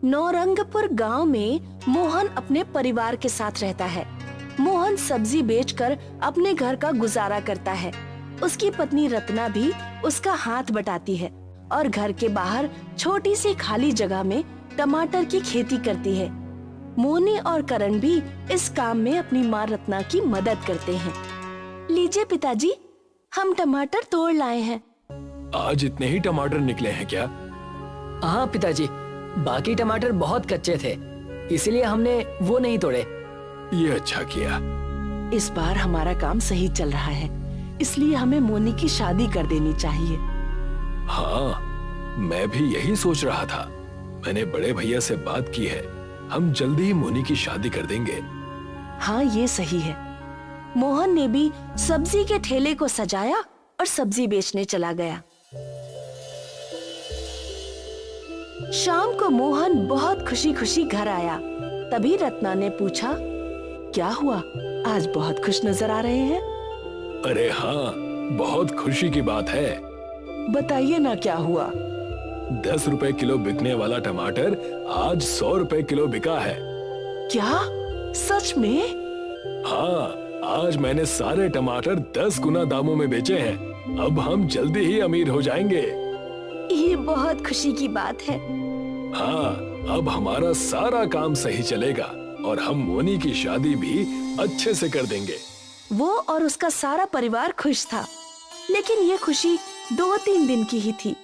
नौरंगपुर गांव में मोहन अपने परिवार के साथ रहता है। मोहन सब्जी बेचकर अपने घर का गुजारा करता है। उसकी पत्नी रत्ना भी उसका हाथ बटाती है और घर के बाहर छोटी सी खाली जगह में टमाटर की खेती करती है। मोनी और करण भी इस काम में अपनी माँ रत्ना की मदद करते हैं। लीजिए पिताजी, हम टमाटर तोड़ लाए हैं। आज इतने ही टमाटर निकले हैं क्या? हाँ पिताजी, बाकी टमाटर बहुत कच्चे थे, इसलिए हमने वो नहीं तोड़े। ये अच्छा किया। इस बार हमारा काम सही चल रहा है, इसलिए हमें मोनी की शादी कर देनी चाहिए। हाँ, मैं भी यही सोच रहा था। मैंने बड़े भैया से बात की है, हम जल्दी ही मोनी की शादी कर देंगे। हाँ, ये सही है। मोहन ने भी सब्जी के ठेले को सजाया और सब्जी बेचने चला गया। शाम को मोहन बहुत खुशी खुशी घर आया। तभी रत्ना ने पूछा, क्या हुआ? आज बहुत खुश नजर आ रहे हैं। अरे हाँ, बहुत खुशी की बात है। बताइए ना, क्या हुआ? 10 रुपए किलो बिकने वाला टमाटर आज 100 रुपए किलो बिका है। क्या? सच में? हाँ, आज मैंने सारे टमाटर 10 गुना दामों में बेचे हैं। अब हम जल्दी ही अमीर हो जाएंगे। ये बहुत खुशी की बात है। हाँ, अब हमारा सारा काम सही चलेगा और हम मोनी की शादी भी अच्छे से कर देंगे। वो और उसका सारा परिवार खुश था, लेकिन ये खुशी 2-3 दिन की ही थी।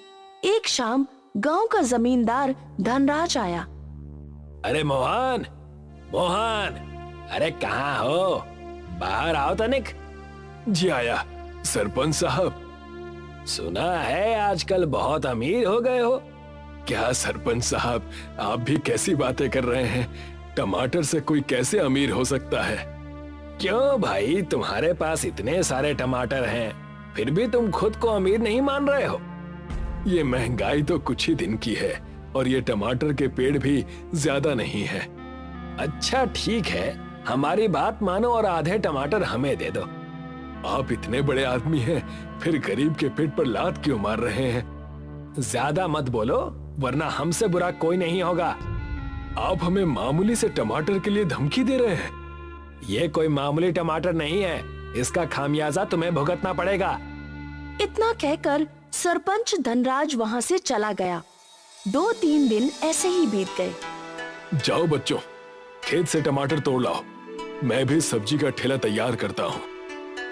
एक शाम गांव का जमींदार धनराज आया। अरे मोहन, मोहन, अरे कहाँ हो? बाहर आओ तनिक। जी आया। सरपंच साहब, सुना है आजकल बहुत अमीर हो गए हो। क्या सरपंच साहब, आप भी कैसी बातें कर रहे हैं? टमाटर से कोई कैसे अमीर हो सकता है? क्यों भाई, तुम्हारे पास इतने सारे टमाटर हैं, फिर भी तुम खुद को अमीर नहीं मान रहे हो? ये महंगाई तो कुछ ही दिन की है और ये टमाटर के पेड़ भी ज्यादा नहीं है। अच्छा ठीक है, हमारी बात मानो और आधे टमाटर हमें दे दो। आप इतने बड़े आदमी हैं, फिर गरीब के पेट पर लात क्यों मार रहे हैं? ज्यादा मत बोलो, वरना हमसे बुरा कोई नहीं होगा। आप हमें मामूली से टमाटर के लिए धमकी दे रहे हैं। ये कोई मामूली टमाटर नहीं है, इसका खामियाजा तुम्हें भुगतना पड़ेगा। इतना कहकर सरपंच धनराज वहाँ से चला गया। 2-3 दिन ऐसे ही बीत गए। जाओ बच्चों, खेत से टमाटर तोड़ लाओ, मैं भी सब्जी का ठेला तैयार करता हूँ।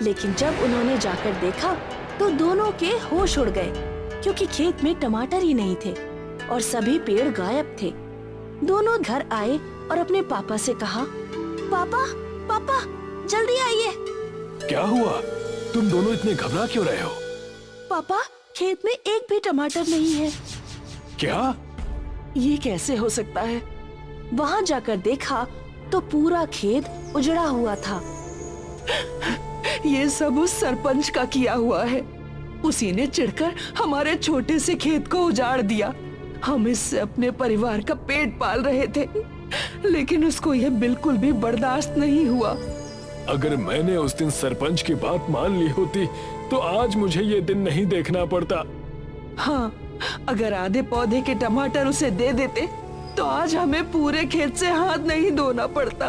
लेकिन जब उन्होंने जाकर देखा तो दोनों के होश उड़ गए, क्योंकि खेत में टमाटर ही नहीं थे और सभी पेड़ गायब थे। दोनों घर आए और अपने पापा से कहा, पापा, पापा, जल्दी आइए। क्या हुआ? तुम दोनों इतने घबरा क्यों रहे हो? पापा, खेत में एक भी टमाटर नहीं है। क्या? ये कैसे हो सकता है? वहाँ जाकर देखा तो पूरा खेत उजड़ा हुआ था। ये सब उस सरपंच का किया हुआ है। उसी ने चिढ़कर हमारे छोटे से खेत को उजाड़ दिया। हम इससे अपने परिवार का पेट पाल रहे थे, लेकिन उसको यह बिल्कुल भी बर्दाश्त नहीं हुआ। अगर मैंने उस दिन सरपंच की बात मान ली होती तो आज मुझे ये दिन नहीं देखना पड़ता। हाँ, अगर आधे पौधे के टमाटर उसे दे देते तो आज हमें पूरे खेत से हाथ नहीं धोना पड़ता।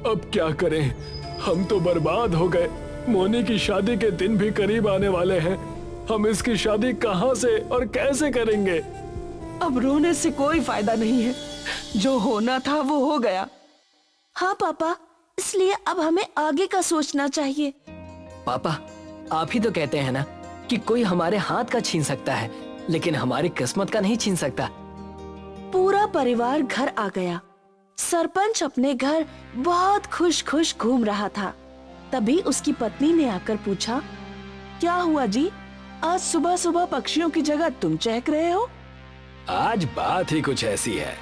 अब क्या करें, हम तो बर्बाद हो गए। मोनी की शादी के दिन भी करीब आने वाले हैं। हम इसकी शादी कहाँ से और कैसे करेंगे? अब रोने से कोई फायदा नहीं है, जो होना था वो हो गया। हाँ पापा, इसलिए अब हमें आगे का सोचना चाहिए। पापा, आप ही तो कहते हैं ना कि कोई हमारे हाथ का छीन सकता है, लेकिन हमारी किस्मत का नहीं छीन सकता। पूरा परिवार घर आ गया। सरपंच अपने घर बहुत खुश खुश घूम रहा था। तभी उसकी पत्नी ने आकर पूछा, क्या हुआ जी? आज सुबह सुबह पक्षियों की जगह तुम चहक रहे हो? आज बात ही कुछ ऐसी है।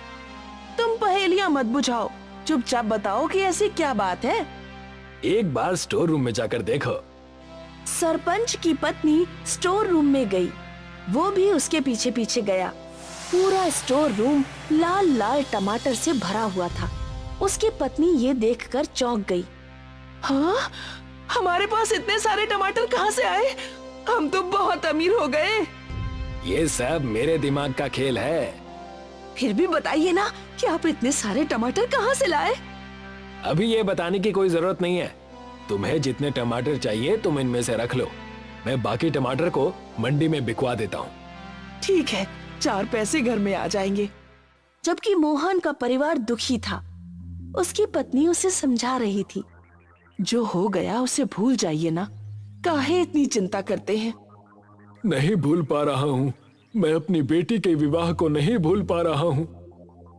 तुम पहेलियां मत बुझाओ, चुपचाप बताओ कि ऐसी क्या बात है। एक बार स्टोर रूम में जाकर देखो। सरपंच की पत्नी स्टोर रूम में गई। वो भी उसके पीछे पीछे गया। पूरा स्टोर रूम लाल लाल टमाटर से भरा हुआ था। उसकी पत्नी ये देखकर चौंक गई। हाँ, हमारे पास इतने सारे टमाटर कहाँ से आए? हम तो बहुत अमीर हो गए। ये सब मेरे दिमाग का खेल है। फिर भी बताइए ना कि आप इतने सारे टमाटर कहाँ से लाए? अभी ये बताने की कोई जरूरत नहीं है। तुम्हें जितने टमाटर चाहिए तुम इनमें से रख लो, मैं बाकी टमाटर को मंडी में बिकवा देता हूँ। ठीक है, 4 पैसे घर में आ जाएंगे। जबकि मोहन का परिवार दुखी था। उसकी पत्नी उसे समझा रही थी, जो हो गया उसे भूल जाइए ना, काहे इतनी चिंता करते हैं? नहीं भूल पा रहा हूँ, मैं अपनी बेटी के विवाह को नहीं भूल पा रहा हूँ।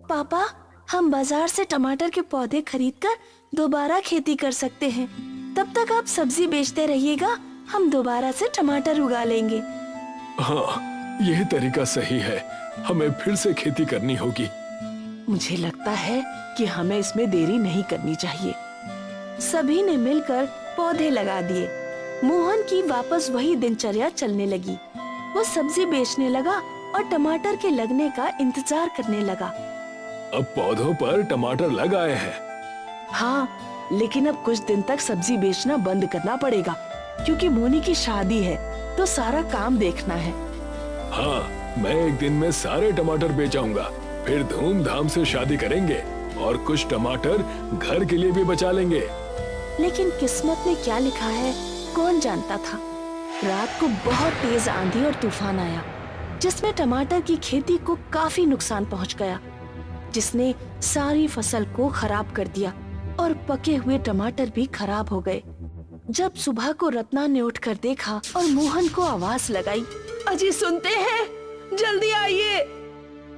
पापा, हम बाजार से टमाटर के पौधे खरीदकर दोबारा खेती कर सकते हैं। तब तक आप सब्जी बेचते रहिएगा, हम दोबारा से टमाटर उगा लेंगे। हाँ, यह तरीका सही है, हमें फिर से खेती करनी होगी। मुझे लगता है कि हमें इसमें देरी नहीं करनी चाहिए। सभी ने मिलकर पौधे लगा दिए। मोहन की वापस वही दिनचर्या चलने लगी। वो सब्जी बेचने लगा और टमाटर के लगने का इंतजार करने लगा। अब पौधों पर टमाटर लग आए हैं। हाँ, लेकिन अब कुछ दिन तक सब्जी बेचना बंद करना पड़ेगा, क्योंकि मोनी की शादी है तो सारा काम देखना है। हाँ, मैं एक दिन में सारे टमाटर बेच आऊंगा, फिर धूमधाम से शादी करेंगे और कुछ टमाटर घर के लिए भी बचा लेंगे। लेकिन किस्मत में क्या लिखा है कौन जानता था। रात को बहुत तेज आंधी और तूफान आया, जिसमें टमाटर की खेती को काफी नुकसान पहुंच गया, जिसने सारी फसल को खराब कर दिया और पके हुए टमाटर भी खराब हो गए। जब सुबह को रत्ना ने उठकर देखा और मोहन को आवाज लगाई, अजी सुनते हैं, जल्दी आइए।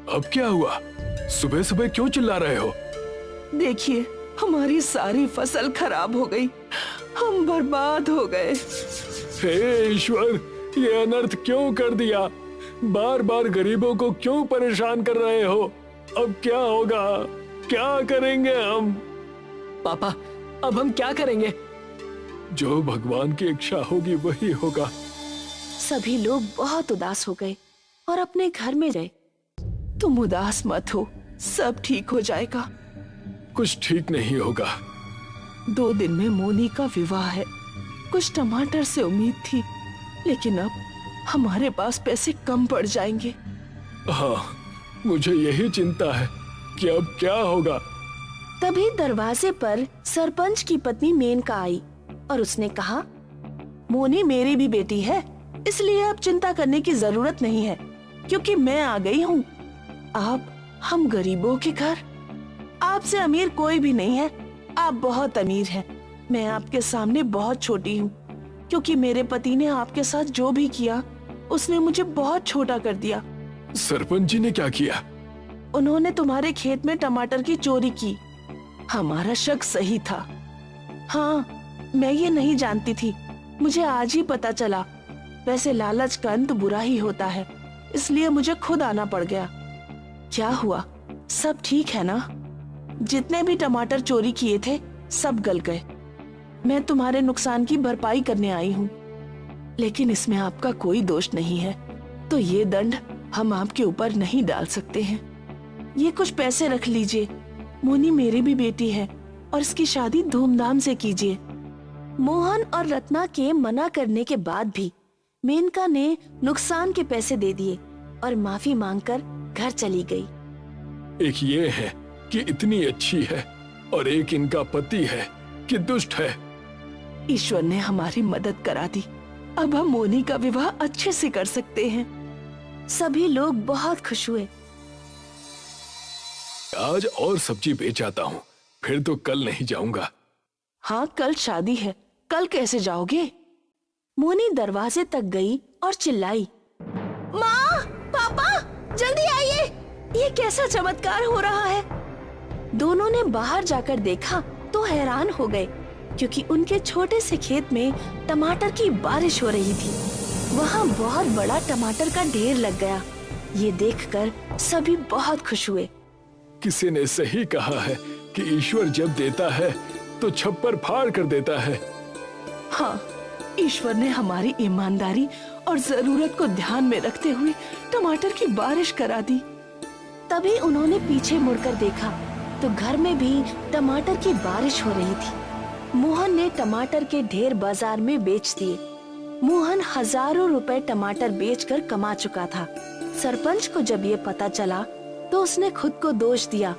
अब क्या हुआ? सुबह सुबह क्यों चिल्ला रहे हो? देखिए, हमारी सारी फसल खराब हो गई, हम बर्बाद हो गए। हे ईश्वर, ये अनर्थ क्यों कर दिया? बार बार गरीबों को क्यों परेशान कर रहे हो? अब क्या होगा? क्या करेंगे हम? पापा, अब हम क्या करेंगे? जो भगवान की इच्छा होगी वही होगा। सभी लोग बहुत उदास हो गए और अपने घर में गए। तुम उदास मत हो, सब ठीक हो जाएगा। कुछ ठीक नहीं होगा। 2 दिन में मोनी का विवाह है। कुछ टमाटर से उम्मीद थी, लेकिन अब हमारे पास पैसे कम पड़ जाएंगे। हाँ, मुझे यही चिंता है कि अब क्या होगा। तभी दरवाजे पर सरपंच की पत्नी मेनका आई और उसने कहा, मोनी मेरी भी बेटी है, इसलिए अब चिंता करने की जरूरत नहीं है, क्योंकि मैं आ गई हूँ। आप हम गरीबों के घर, आपसे अमीर कोई भी नहीं है, आप बहुत अमीर हैं। मैं आपके सामने बहुत छोटी हूँ, क्योंकि मेरे पति ने आपके साथ जो भी किया उसने मुझे बहुत छोटा कर दिया। सरपंच जी ने क्या किया? उन्होंने तुम्हारे खेत में टमाटर की चोरी की। हमारा शक सही था। हाँ, मैं ये नहीं जानती थी, मुझे आज ही पता चला। वैसे लालच का अंत बुरा ही होता है, इसलिए मुझे खुद आना पड़ गया। क्या हुआ, सब ठीक है ना? जितने भी टमाटर चोरी किए थे सब गल गए। मैं तुम्हारे नुकसान की भरपाई करने आई हूँ, लेकिन इसमें आपका कोई दोष नहीं है, तो ये दंड हम आपके ऊपर नहीं डाल सकते हैं। ये कुछ पैसे रख लीजिए, मोनी मेरी भी बेटी है और इसकी शादी धूमधाम से कीजिए। मोहन और रत्ना के मना करने के बाद भी मेनका ने नुकसान के पैसे दे दिए और माफी मांगकर घर चली गई। एक ये है कि इतनी अच्छी है और एक इनका पति है कि दुष्ट है। ईश्वर ने हमारी मदद करा दी, अब हम मोनी का विवाह अच्छे से कर सकते हैं। सभी लोग बहुत खुश हुए। आज और सब्जी बेच आता हूँ, फिर तो कल नहीं जाऊंगा। हाँ, कल शादी है, कल कैसे जाओगे? मोनी दरवाजे तक गई और चिल्लाई, माँ, पापा, जल्दी आइए, ये कैसा चमत्कार हो रहा है? दोनों ने बाहर जाकर देखा तो हैरान हो गए, क्योंकि उनके छोटे से खेत में टमाटर की बारिश हो रही थी। वहाँ बहुत बड़ा टमाटर का ढेर लग गया। ये देखकर सभी बहुत खुश हुए। किसी ने सही कहा है कि ईश्वर जब देता है तो छप्पर फाड़ कर देता है। हाँ, ईश्वर ने हमारी ईमानदारी और जरूरत को ध्यान में रखते हुए टमाटर की बारिश करा दी। तभी उन्होंने पीछे मुड़कर देखा तो घर में भी टमाटर की बारिश हो रही थी। मोहन ने टमाटर के ढेर बाजार में बेच दिए। मोहन हजारों रुपए टमाटर बेचकर कमा चुका था। सरपंच को जब ये पता चला तो उसने खुद को दोष दिया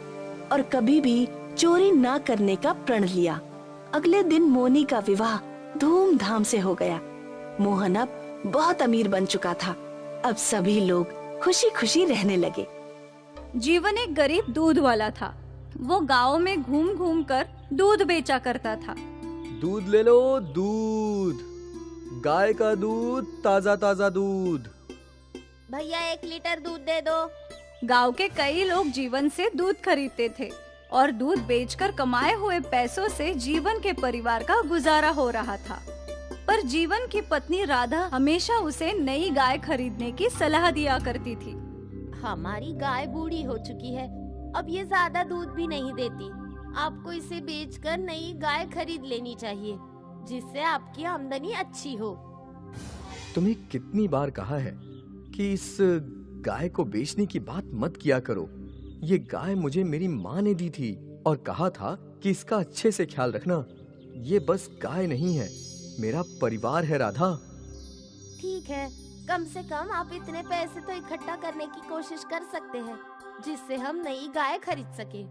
और कभी भी चोरी ना करने का प्रण लिया। अगले दिन मोनी का विवाह धूमधाम से हो गया। मोहन अब बहुत अमीर बन चुका था। अब सभी लोग खुशी खुशी रहने लगे। जीवन एक गरीब दूध वाला था। वो गांव में घूम घूम कर दूध बेचा करता था। दूध ले लो, दूध, गाय का दूध, ताजा ताजा दूध। भैया 1 लीटर दूध दे दो। गांव के कई लोग जीवन से दूध खरीदते थे और दूध बेचकर कमाए हुए पैसों से जीवन के परिवार का गुजारा हो रहा था। पर जीवन की पत्नी राधा हमेशा उसे नई गाय खरीदने की सलाह दिया करती थी। हमारी गाय बूढ़ी हो चुकी है, अब ये ज्यादा दूध भी नहीं देती। आपको इसे बेचकर नई गाय खरीद लेनी चाहिए, जिससे आपकी आमदनी अच्छी हो। तुम्हें कितनी बार कहा है कि इस गाय को बेचने की बात मत किया करो। ये गाय मुझे मेरी माँ ने दी थी और कहा था कि इसका अच्छे से ख्याल रखना। ये बस गाय नहीं है, मेरा परिवार है राधा। ठीक है, कम से कम आप इतने पैसे तो इकट्ठा करने की कोशिश कर सकते हैं, जिससे हम नई गाय खरीद सके।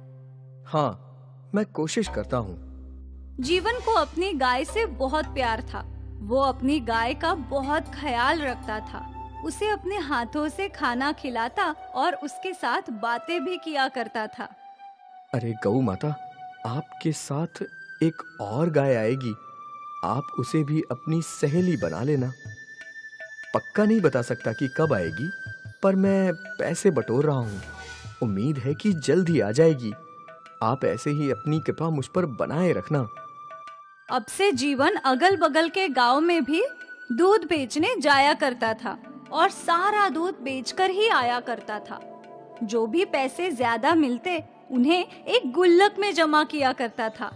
हाँ, मैं कोशिश करता हूँ। जीवन को अपनी गाय से बहुत प्यार था। वो अपनी गाय का बहुत ख्याल रखता था। उसे अपने हाथों से खाना खिलाता और उसके साथ बातें भी किया करता था। अरे गौ माता, आपके साथ एक और गाय आएगी। आप उसे भी अपनी सहेली बना लेना। पक्का नहीं बता सकता कि कब आएगी, पर मैं पैसे बटोर रहा हूँ। उम्मीद है कि जल्द ही आ जाएगी। आप ऐसे ही अपनी कृपा मुझ पर बनाए रखना। अब से जीवन अगल बगल के गांव में भी दूध बेचने जाया करता था और सारा दूध बेचकर ही आया करता था। जो भी पैसे ज्यादा मिलते उन्हें एक गुल्लक में जमा किया करता था।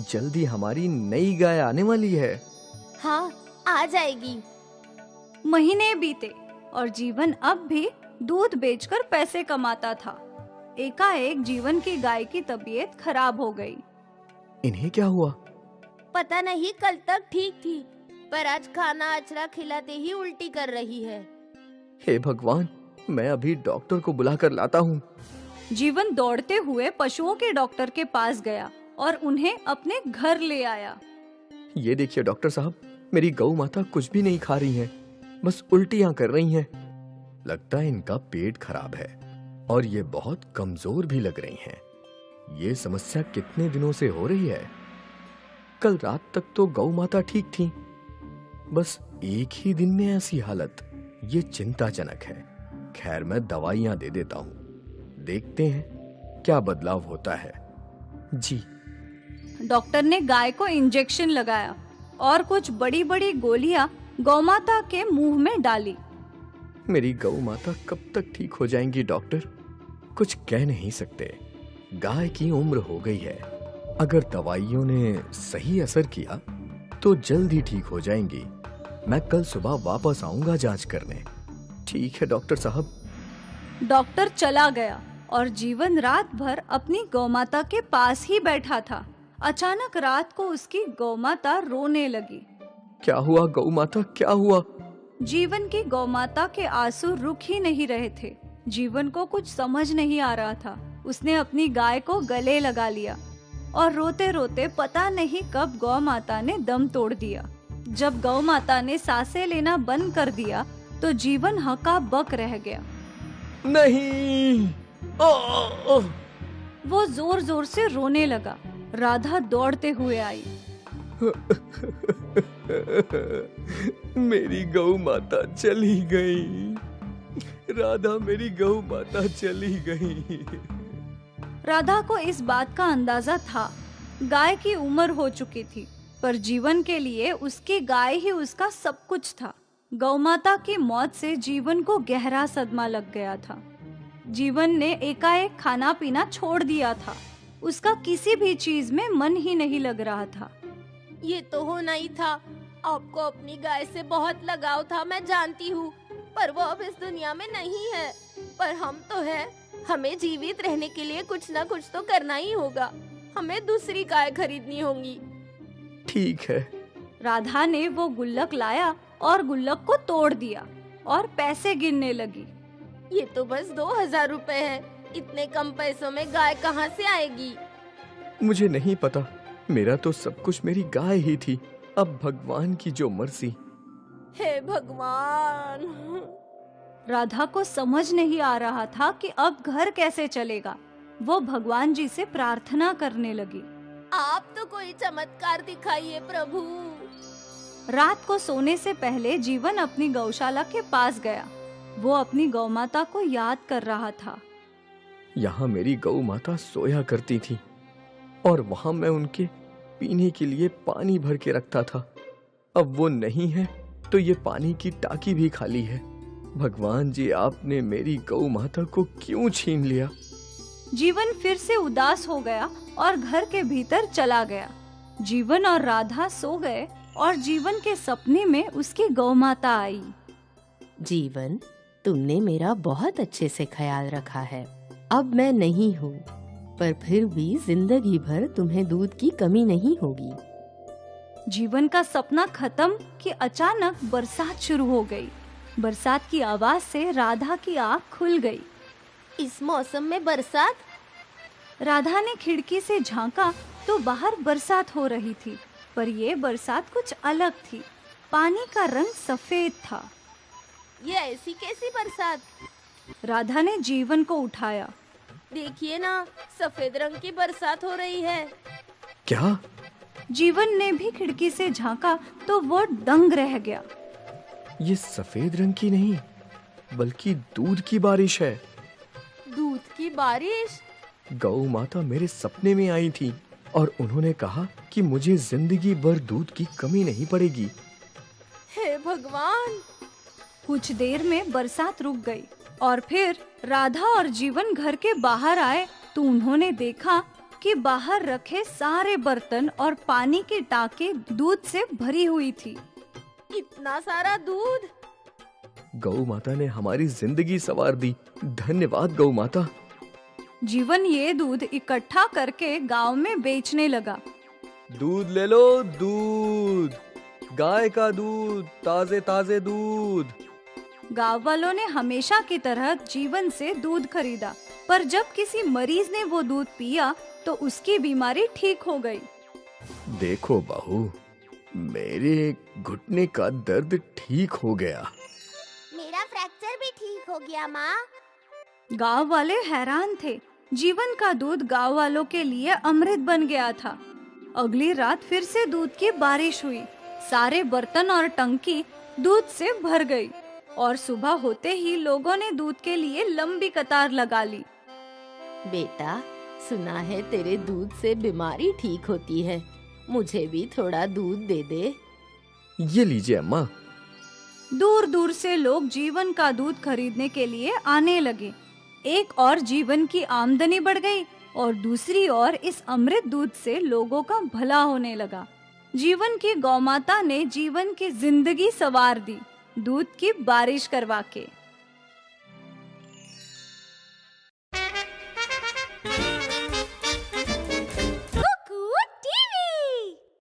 जल्दी हमारी नई गाय आने वाली है। हाँ, आ जाएगी। महीने बीते और जीवन अब भी दूध बेचकर पैसे कमाता था। एकाएक जीवन की गाय की तबीयत खराब हो गई। इन्हें क्या हुआ? पता नहीं, कल तक ठीक थी, पर आज खाना अचरा खिलाते ही उल्टी कर रही है। हे भगवान, मैं अभी डॉक्टर को बुलाकर लाता हूँ। जीवन दौड़ते हुए पशुओं के डॉक्टर के पास गया और उन्हें अपने घर ले आया। ये देखिए डॉक्टर साहब, मेरी गौ माता कुछ भी नहीं खा रही हैं, बस उल्टियाँ कर रही हैं। लगता है इनका पेट खराब है और ये बहुत कमजोर भी लग रही हैं। ये समस्या कितने दिनों से हो रही है? कल रात तक तो गौ माता ठीक थी, बस एक ही दिन में ऐसी हालत, ये चिंताजनक है। खैर, मैं दवाइयां दे देता हूँ, देखते हैं क्या बदलाव होता है। जी। डॉक्टर ने गाय को इंजेक्शन लगाया और कुछ बड़ी बड़ी गोलियां गौमाता के मुंह में डाली। मेरी गौ माता कब तक ठीक हो जाएंगी डॉक्टर? कुछ कह नहीं सकते। गाय की उम्र हो गई है, अगर दवाइयों ने सही असर किया तो जल्द ही ठीक हो जाएंगी। मैं कल सुबह वापस आऊंगा जांच करने। ठीक है डॉक्टर साहब। डॉक्टर चला गया और जीवन रात भर अपनी गौमाता के पास ही बैठा था। अचानक रात को उसकी गौमाता रोने लगी। क्या हुआ गौ माता, क्या हुआ? जीवन की गौमाता के आंसू रुक ही नहीं रहे थे। जीवन को कुछ समझ नहीं आ रहा था। उसने अपनी गाय को गले लगा लिया और रोते रोते पता नहीं कब गौ माता ने दम तोड़ दिया। जब गौ माता ने सांसें लेना बंद कर दिया तो जीवन हका बक रह गया। नहीं। वो जोर जोर से रोने लगा। राधा दौड़ते हुए आई। मेरी गौ माता चली गई। राधा, मेरी गौ माता चली गई। राधा को इस बात का अंदाजा था। गाय की उम्र हो चुकी थी, पर जीवन के लिए उसकी गाय ही उसका सब कुछ था। गौमाता की मौत से जीवन को गहरा सदमा लग गया था। जीवन ने एकाएक खाना पीना छोड़ दिया था। उसका किसी भी चीज में मन ही नहीं लग रहा था। ये तो होना ही था। आपको अपनी गाय से बहुत लगाव था, मैं जानती हूँ, पर वो अब इस दुनिया में नहीं है। पर हम तो है। हमें जीवित रहने के लिए कुछ ना कुछ तो करना ही होगा। हमें दूसरी गाय खरीदनी होगी। ठीक है। राधा ने वो गुल्लक लाया और गुल्लक को तोड़ दिया और पैसे गिनने लगी। ये तो बस 2000 रुपए है। इतने कम पैसों में गाय कहाँ से आएगी? मुझे नहीं पता, मेरा तो सब कुछ मेरी गाय ही थी। अब भगवान की जो मर्जी। हे भगवान। राधा को समझ नहीं आ रहा था कि अब घर कैसे चलेगा। वो भगवान जी से प्रार्थना करने लगी। आप तो कोई चमत्कार दिखाइए प्रभु। रात को सोने से पहले जीवन अपनी गौशाला के पास गया। वो अपनी गौ माता को याद कर रहा था। यहाँ मेरी गौ माता सोया करती थी और वहां मैं उनके पीने के लिए पानी भर के रखता था। अब वो नहीं है तो ये पानी की टाकी भी खाली है। भगवान जी, आपने मेरी गौ माता को क्यों छीन लिया? जीवन फिर से उदास हो गया और घर के भीतर चला गया। जीवन और राधा सो गए और जीवन के सपने में उसकी गौ माता आई। जीवन, तुमने मेरा बहुत अच्छे से ख्याल रखा है। अब मैं नहीं हूँ, पर फिर भी जिंदगी भर तुम्हें दूध की कमी नहीं होगी। जीवन का सपना खत्म कि अचानक बरसात शुरू हो गई। बरसात की आवाज से राधा की आँख खुल गई। इस मौसम में बरसात? राधा ने खिड़की से झांका तो बाहर बरसात हो रही थी, पर ये बरसात कुछ अलग थी। पानी का रंग सफेद था। ये ऐसी कैसी बरसात? राधा ने जीवन को उठाया। देखिए ना, सफेद रंग की बरसात हो रही है। क्या? जीवन ने भी खिड़की से झांका तो वो दंग रह गया। ये सफेद रंग की नहीं, बल्कि दूध की बारिश है। दूध की बारिश? गौ माता मेरे सपने में आई थी और उन्होंने कहा कि मुझे जिंदगी भर दूध की कमी नहीं पड़ेगी। हे भगवान। कुछ देर में बरसात रुक गई और फिर राधा और जीवन घर के बाहर आए तो उन्होंने देखा कि बाहर रखे सारे बर्तन और पानी की टांकी दूध से भरी हुई थी। इतना सारा दूध? गौ माता ने हमारी जिंदगी संवार दी। धन्यवाद गौ माता। जीवन ये दूध इकट्ठा करके गांव में बेचने लगा। दूध ले लो, दूध, गाय का दूध, ताजे ताजे दूध। गांव वालों ने हमेशा की तरह जीवन से दूध खरीदा, पर जब किसी मरीज ने वो दूध पिया तो उसकी बीमारी ठीक हो गई। देखो बहू, मेरे घुटने का दर्द ठीक हो गया। मेरा फ्रैक्चर भी ठीक हो गया माँ। गांव वाले हैरान थे। जीवन का दूध गांव वालों के लिए अमृत बन गया था। अगली रात फिर से दूध की बारिश हुई। सारे बर्तन और टंकी दूध से भर गई और सुबह होते ही लोगों ने दूध के लिए लंबी कतार लगा ली। बेटा, सुना है तेरे दूध से बीमारी ठीक होती है। मुझे भी थोड़ा दूध दे दे। ये लीजिए अम्मा। दूर दूर से लोग जीवन का दूध खरीदने के लिए आने लगे। एक और जीवन की आमदनी बढ़ गई और दूसरी ओर इस अमृत दूध से लोगों का भला होने लगा। जीवन की गौमाता ने जीवन की जिंदगी संवार दी, दूध की बारिश करवा के।